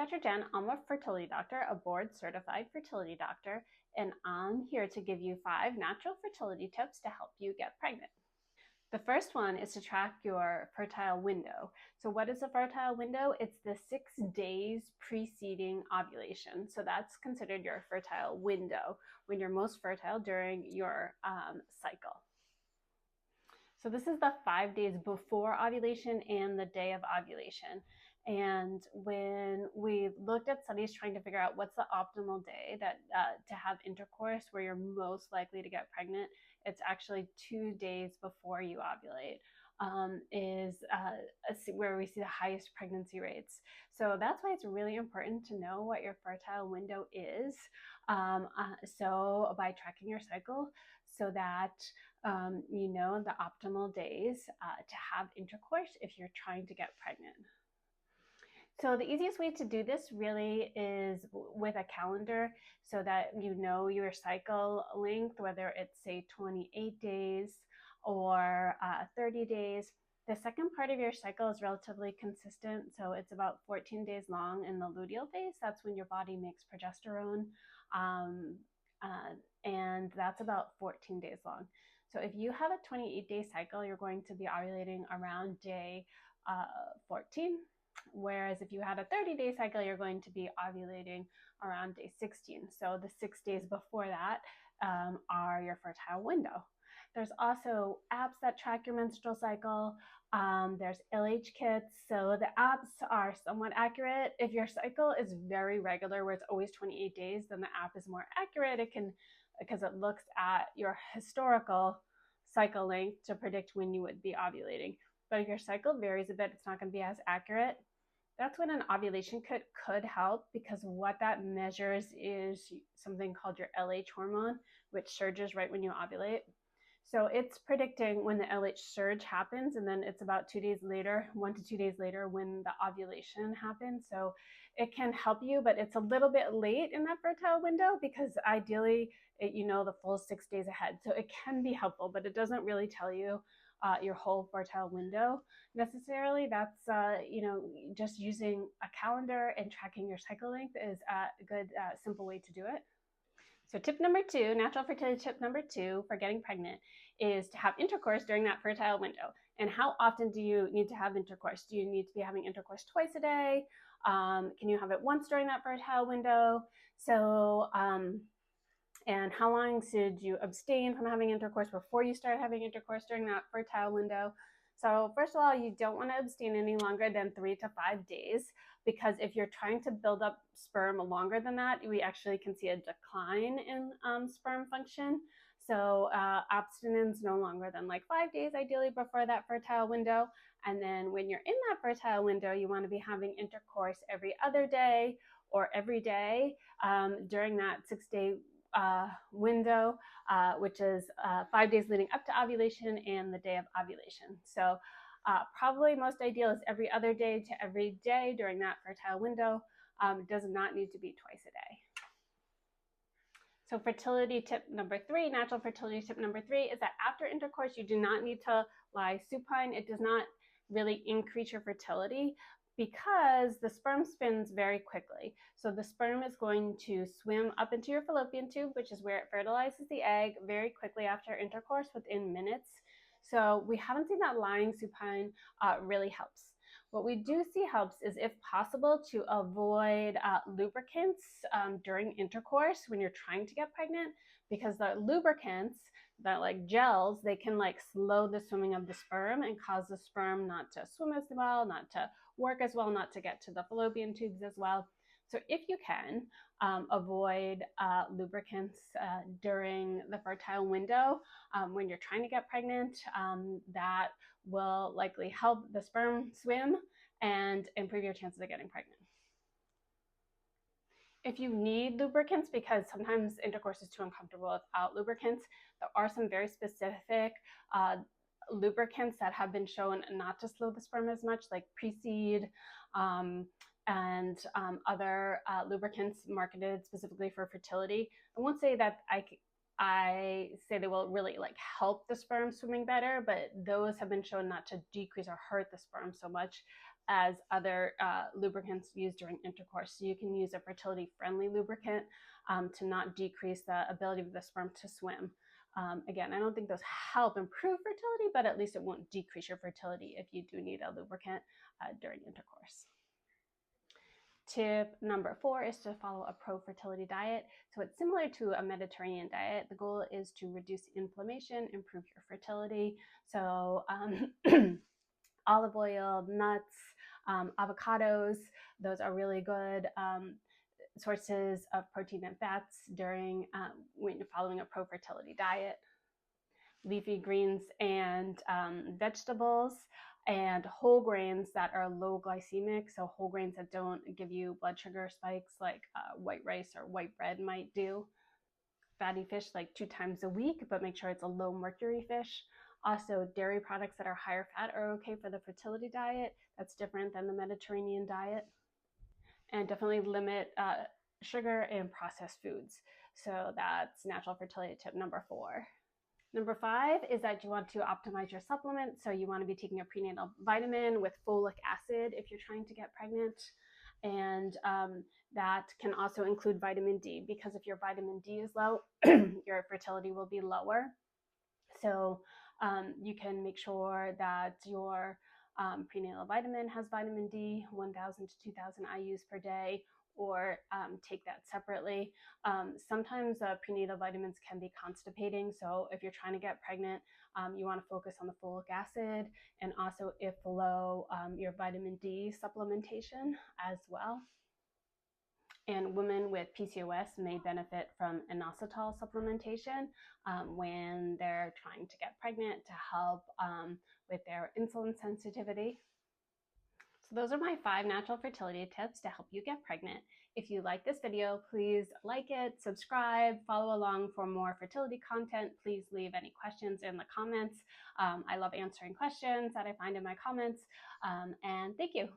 Dr. Jen. I'm a fertility doctor, a board-certified fertility doctor, and I'm here to give you 5 natural fertility tips to help you get pregnant. The first one is to track your fertile window. So what is a fertile window? It's the 6 days preceding ovulation. So that's considered your fertile window, when you're most fertile during your cycle. So this is the 5 days before ovulation and the day of ovulation. And when we looked at studies trying to figure out what's the optimal day that to have intercourse where you're most likely to get pregnant, it's actually 2 days before you ovulate. Is where we see the highest pregnancy rates. So that's why it's really important to know what your fertile window is. So by tracking your cycle, so that you know the optimal days to have intercourse if you're trying to get pregnant. So the easiest way to do this really is with a calendar, so that you know your cycle length, whether it's say 28 days or 30 days. The second part of your cycle is relatively consistent, so it's about 14 days long in the luteal phase. That's when your body makes progesterone, and that's about 14 days long. So if you have a 28-day cycle, you're going to be ovulating around day 14. Whereas if you had a 30-day cycle, you're going to be ovulating around day 16. So the 6 days before that are your fertile window. There's also apps that track your menstrual cycle. There's LH kits. So the apps are somewhat accurate. If your cycle is very regular, where it's always 28 days, then the app is more accurate. It can, because it looks at your historical cycle length to predict when you would be ovulating. But if your cycle varies a bit, it's not going to be as accurate. That's when an ovulation kit could help, because what that measures is something called your LH hormone, which surges right when you ovulate. So it's predicting when the LH surge happens, and then it's about 2 days later, 1 to 2 days later, when the ovulation happens. So it can help you, but it's a little bit late in that fertile window, because ideally, you know the full 6 days ahead. So it can be helpful, but it doesn't really tell you your whole fertile window necessarily. That's just using a calendar and tracking your cycle length is a good simple way to do it. So tip number 2, natural fertility tip number 2 for getting pregnant, is to have intercourse during that fertile window. And how often do you need to have intercourse? Do you need to be having intercourse twice a day? Can you have it once during that fertile window? So and how long should you abstain from having intercourse before you start having intercourse during that fertile window? So first of all, you don't want to abstain any longer than 3 to 5 days, because if you're trying to build up sperm longer than that, we actually can see a decline in sperm function. So abstinence no longer than like 5 days, ideally, before that fertile window. And then when you're in that fertile window, you want to be having intercourse every other day or every day during that 6-day window, which is 5 days leading up to ovulation and the day of ovulation. So probably most ideal is every other day to every day during that fertile window. It does not need to be twice a day. So fertility tip number 3, natural fertility tip number 3, is that after intercourse, you do not need to lie supine. It does not really increase your fertility, because the sperm spins very quickly. So the sperm is going to swim up into your fallopian tube, which is where it fertilizes the egg, very quickly after intercourse, within minutes. So we haven't seen that lying supine really helps. What we do see helps is, if possible, to avoid lubricants during intercourse when you're trying to get pregnant, because the lubricants, that like gels, they can like slow the swimming of the sperm and cause the sperm not to swim as well, not to work as well, not to get to the fallopian tubes as well. So if you can avoid lubricants during the fertile window when you're trying to get pregnant, that will likely help the sperm swim and improve your chances of getting pregnant. If you need lubricants, because sometimes intercourse is too uncomfortable without lubricants, there are some very specific lubricants that have been shown not to slow the sperm as much, like pre-seed and other lubricants marketed specifically for fertility. I won't say that I say they will really like help the sperm swimming better, but those have been shown not to decrease or hurt the sperm so much as other lubricants used during intercourse. So you can use a fertility-friendly lubricant to not decrease the ability of the sperm to swim. Again, I don't think those help improve fertility, but at least it won't decrease your fertility if you do need a lubricant during intercourse. Tip number 4 is to follow a pro-fertility diet. So it's similar to a Mediterranean diet. The goal is to reduce inflammation, improve your fertility. So olive oil, nuts, avocados, those are really good sources of protein and fats during when you're following a pro-fertility diet. Leafy greens and vegetables, and whole grains that are low glycemic, so whole grains that don't give you blood sugar spikes like white rice or white bread might do. Fatty fish like 2 times a week, but make sure it's a low mercury fish. Also, dairy products that are higher fat are okay for the fertility diet. That's different than the Mediterranean diet. And definitely limit sugar and processed foods. So that's natural fertility tip number 4. Number 5 is that you want to optimize your supplement. So you want to be taking a prenatal vitamin with folic acid if you're trying to get pregnant. And that can also include vitamin D, because if your vitamin D is low, your fertility will be lower. So you can make sure that your prenatal vitamin has vitamin D, 1,000 to 2,000 IUs per day, or take that separately. Sometimes prenatal vitamins can be constipating, so if you're trying to get pregnant, you want to focus on the folic acid, and also, if low, your vitamin D supplementation as well. And women with PCOS may benefit from inositol supplementation when they're trying to get pregnant to help with their insulin sensitivity. So those are my 5 natural fertility tips to help you get pregnant. If you like this video, please like it, subscribe, follow along for more fertility content. Please leave any questions in the comments. I love answering questions that I find in my comments. And thank you.